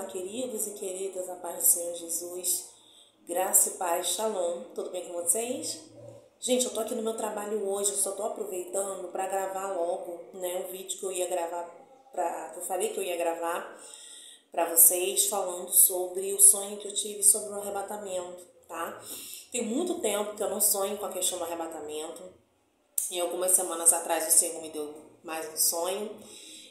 Olá, queridos e queridas, a paz do Senhor Jesus, graça e paz, shalom, tudo bem com vocês? Gente, eu tô aqui no meu trabalho hoje, eu só tô aproveitando para gravar logo, né, o vídeo que eu ia gravar, que eu falei que eu ia gravar para vocês, falando sobre o sonho que eu tive sobre o arrebatamento, tá? Tem muito tempo que eu não sonho com a questão do arrebatamento, e algumas semanas atrás o Senhor me deu mais um sonho.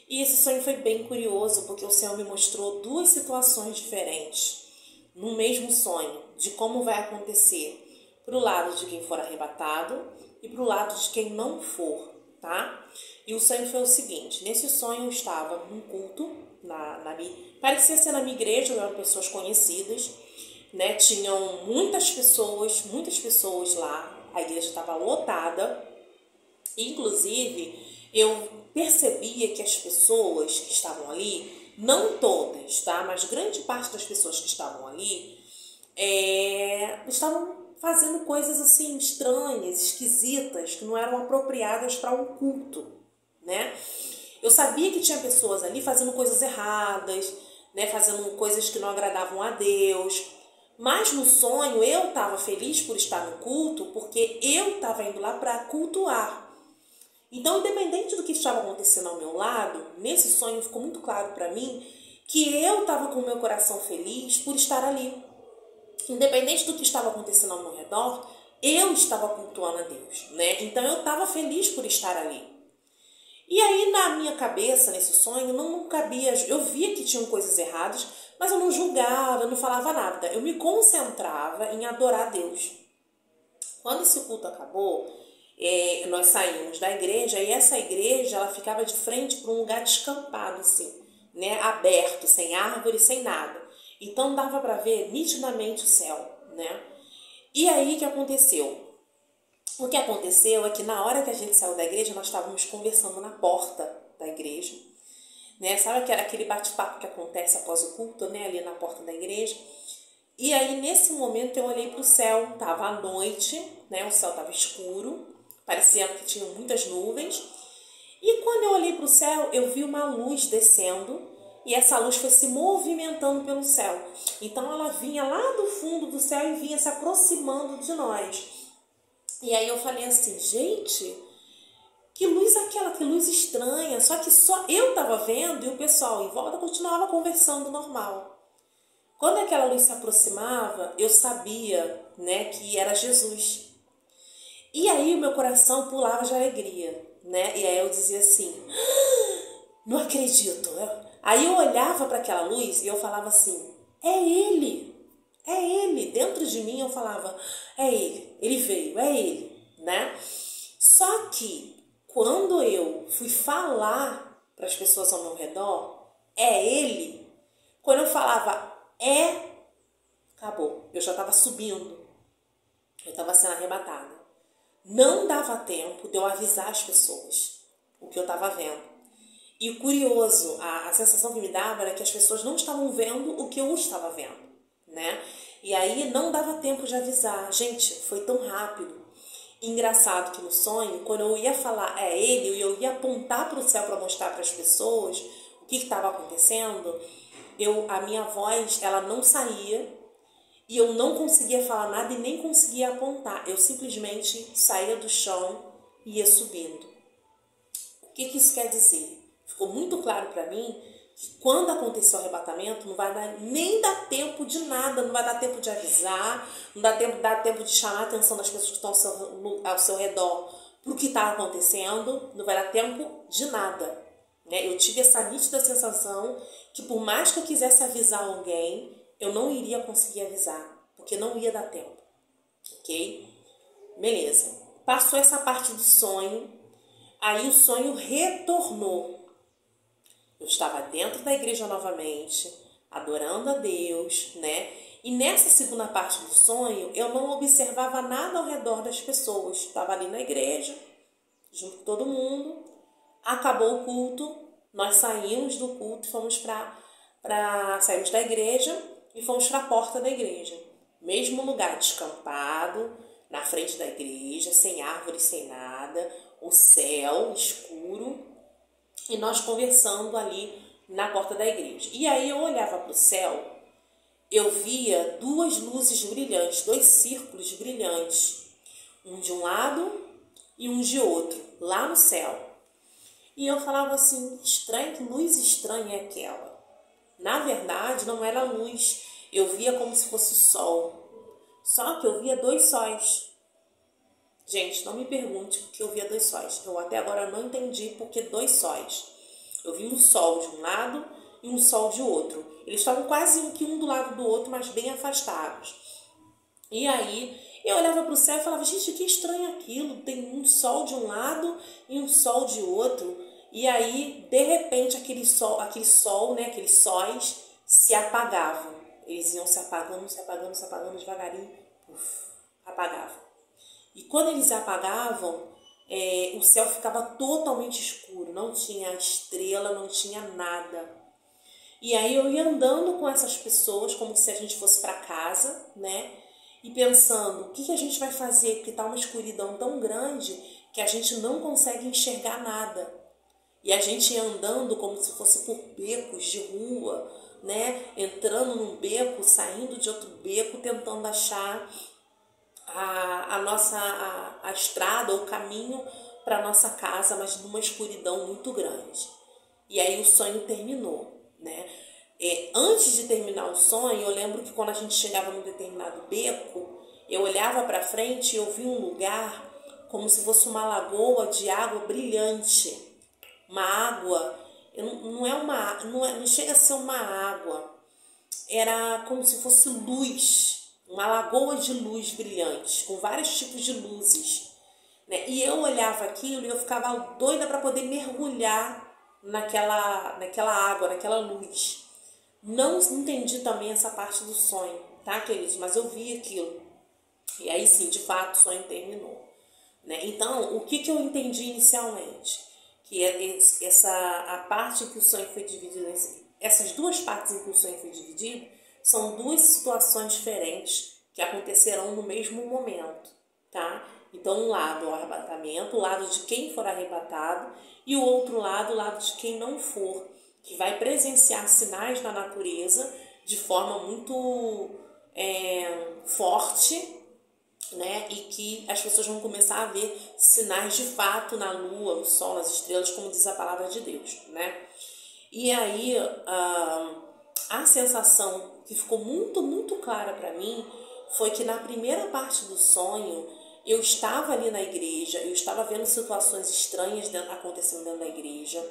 E esse sonho foi bem curioso, porque o Senhor me mostrou duas situações diferentes no mesmo sonho, de como vai acontecer para o lado de quem for arrebatado e para o lado de quem não for, tá? E o sonho foi o seguinte: nesse sonho eu estava num culto, parecia ser na minha igreja, eram pessoas conhecidas, né? Tinham muitas pessoas lá, a igreja estava lotada. Inclusive, eu percebia que as pessoas que estavam ali, não todas, tá? Mas grande parte das pessoas que estavam ali estavam fazendo coisas assim estranhas, esquisitas, que não eram apropriadas para um culto, né? Eu sabia que tinha pessoas ali fazendo coisas erradas, né? Fazendo coisas que não agradavam a Deus. Mas no sonho eu estava feliz por estar no culto, porque eu estava indo lá para cultuar. Então, independente do que estava acontecendo ao meu lado, nesse sonho ficou muito claro para mim que eu estava com o meu coração feliz por estar ali. Independente do que estava acontecendo ao meu redor, eu estava cultuando a Deus, né? Então, eu estava feliz por estar ali. E aí, na minha cabeça, nesse sonho, não cabia... Eu via que tinham coisas erradas, mas eu não julgava, eu não falava nada. Eu me concentrava em adorar a Deus. Quando esse culto acabou, nós saímos da igreja e essa igreja ela ficava de frente para um lugar descampado, assim, né, aberto, sem árvore, sem nada. Então dava para ver nitidamente o céu, né? E aí o que aconteceu? O que aconteceu é que na hora que a gente saiu da igreja, nós estávamos conversando na porta da igreja, né? Sabe aquele bate-papo que acontece após o culto, né, ali na porta da igreja? E aí, nesse momento, eu olhei para o céu, estava à noite, né? O céu estava escuro, parecia que tinha muitas nuvens. E quando eu olhei para o céu, eu vi uma luz descendo e essa luz foi se movimentando pelo céu. Então, ela vinha lá do fundo do céu e vinha se aproximando de nós. E aí eu falei assim, gente, que luz aquela, que luz estranha. Só que só eu estava vendo e o pessoal em volta continuava conversando normal. Quando aquela luz se aproximava, eu sabia, né, que era Jesus. E aí o meu coração pulava de alegria, né? E aí eu dizia assim, não acredito. Aí eu olhava para aquela luz e eu falava assim, é Ele, é Ele. Dentro de mim eu falava, é Ele veio, é Ele, né? Só que quando eu fui falar para as pessoas ao meu redor, é Ele, quando eu falava acabou. Eu já estava subindo. Eu estava sendo arrebatada. Não dava tempo de eu avisar as pessoas o que eu estava vendo. E o curioso, a sensação que me dava era que as pessoas não estavam vendo o que eu estava vendo, né? E aí não dava tempo de avisar. Gente, foi tão rápido. Engraçado que no sonho, quando eu ia falar Ele, eu ia apontar para o céu para mostrar para as pessoas o que estava acontecendo, a minha voz, ela não saía e eu não conseguia falar nada e nem conseguia apontar. Eu simplesmente saía do chão e ia subindo. O que isso quer dizer? Ficou muito claro para mim que quando acontecer o arrebatamento não vai nem dar tempo de nada, não vai dar tempo de avisar, não dá tempo de chamar a atenção das pessoas que estão ao seu redor para o que está acontecendo, não vai dar tempo de nada. Né? Eu tive essa nítida sensação que por mais que eu quisesse avisar alguém, eu não iria conseguir avisar, porque não ia dar tempo, ok? Beleza. Passou essa parte do sonho, aí o sonho retornou. Eu estava dentro da igreja novamente, adorando a Deus, né? E nessa segunda parte do sonho, eu não observava nada ao redor das pessoas. Estava ali na igreja, junto com todo mundo. Acabou o culto, nós saímos do culto, saímos da igreja e fomos para a porta da igreja. Mesmo lugar descampado, na frente da igreja, sem árvore, sem nada, o céu escuro e nós conversando ali na porta da igreja. E aí eu olhava para o céu, eu via duas luzes brilhantes, dois círculos brilhantes, um de um lado e um de outro, lá no céu. E eu falava assim, estranho, que luz estranha é aquela? Na verdade, não era luz, eu via como se fosse o sol. Só que eu via dois sóis. Gente, não me pergunte porque eu via dois sóis. Eu até agora não entendi porque dois sóis. Eu vi um sol de um lado e um sol de outro. Eles estavam quase que um do lado do outro, mas bem afastados. E aí eu olhava para o céu e falava, gente, que estranho aquilo. Tem um sol de um lado e um sol de outro. E aí, de repente, aquele sol, né, aqueles sóis se apagavam. Eles iam se apagando, se apagando, se apagando devagarinho. Apagavam. E quando eles apagavam, o céu ficava totalmente escuro. Não tinha estrela, não tinha nada. E aí eu ia andando com essas pessoas, como se a gente fosse para casa, né? E pensando, o que a gente vai fazer? Porque está uma escuridão tão grande que a gente não consegue enxergar nada. E a gente ia andando como se fosse por becos de rua, né? Entrando num beco, saindo de outro beco, tentando achar a estrada ou o caminho para nossa casa, mas numa escuridão muito grande. E aí o sonho terminou, né? Antes de terminar o sonho, eu lembro que quando a gente chegava num determinado beco, eu olhava para frente e eu vi um lugar como se fosse uma lagoa de água brilhante. Uma água, não chega a ser uma água, era como se fosse luz, uma lagoa de luz brilhante, com vários tipos de luzes, né? E eu olhava aquilo e eu ficava doida para poder mergulhar naquela água, naquela luz. Não entendi também essa parte do sonho, tá, queridos? Mas eu vi aquilo. E aí sim, de fato, o sonho terminou, né? Então, o que eu entendi inicialmente? Que a parte em que o sonho foi dividido, essas duas partes em que o sonho foi dividido, são duas situações diferentes que acontecerão no mesmo momento, tá? Então, um lado é o arrebatamento, o lado de quem for arrebatado, e o outro lado, o lado de quem não for, que vai presenciar sinais na natureza de forma muito forte, né? E que as pessoas vão começar a ver sinais de fato na lua, no sol, nas estrelas, como diz a palavra de Deus, né? E aí a sensação que ficou muito, muito clara para mim foi que na primeira parte do sonho eu estava ali na igreja, eu estava vendo situações estranhas acontecendo dentro da igreja,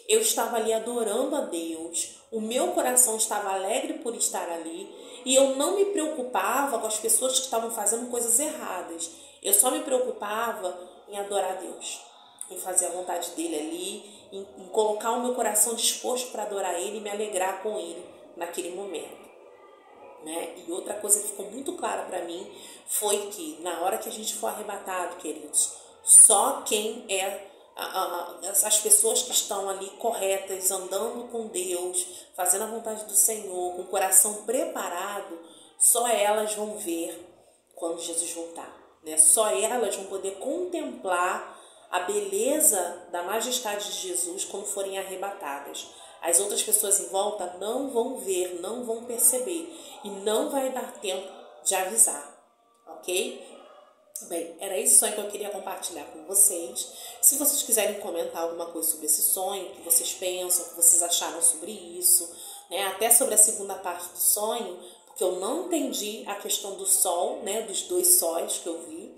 eu estava ali adorando a Deus, o meu coração estava alegre por estar ali e eu não me preocupava com as pessoas que estavam fazendo coisas erradas. Eu só me preocupava em adorar a Deus, em fazer a vontade dele ali, em colocar o meu coração disposto para adorar ele e me alegrar com ele naquele momento, né? E outra coisa que ficou muito clara para mim foi que na hora que a gente for arrebatado, queridos, só quem as pessoas que estão ali corretas, andando com Deus, fazendo a vontade do Senhor, com o coração preparado, só elas vão ver quando Jesus voltar, né? Só elas vão poder contemplar a beleza da majestade de Jesus quando forem arrebatadas. As outras pessoas em volta não vão ver, não vão perceber e não vai dar tempo de avisar, ok? Bem, era esse sonho que eu queria compartilhar com vocês. Se vocês quiserem comentar alguma coisa sobre esse sonho, o que vocês pensam, o que vocês acharam sobre isso, né? Até sobre a segunda parte do sonho, porque eu não entendi a questão do sol, né? Dos dois sóis que eu vi.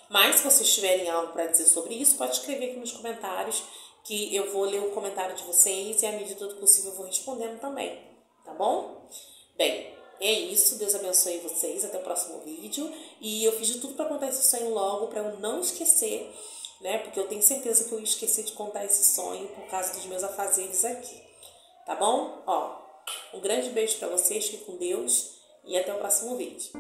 Mas se vocês tiverem algo para dizer sobre isso, pode escrever aqui nos comentários, que eu vou ler o comentário de vocês e à medida do possível eu vou respondendo também, tá bom? Bem, é isso, Deus abençoe vocês, até o próximo vídeo. E eu fiz de tudo para contar esse sonho logo, para eu não esquecer, né? Porque eu tenho certeza que eu ia esquecer de contar esse sonho por causa dos meus afazeres aqui, tá bom? Ó, um grande beijo para vocês, fiquem com Deus e até o próximo vídeo.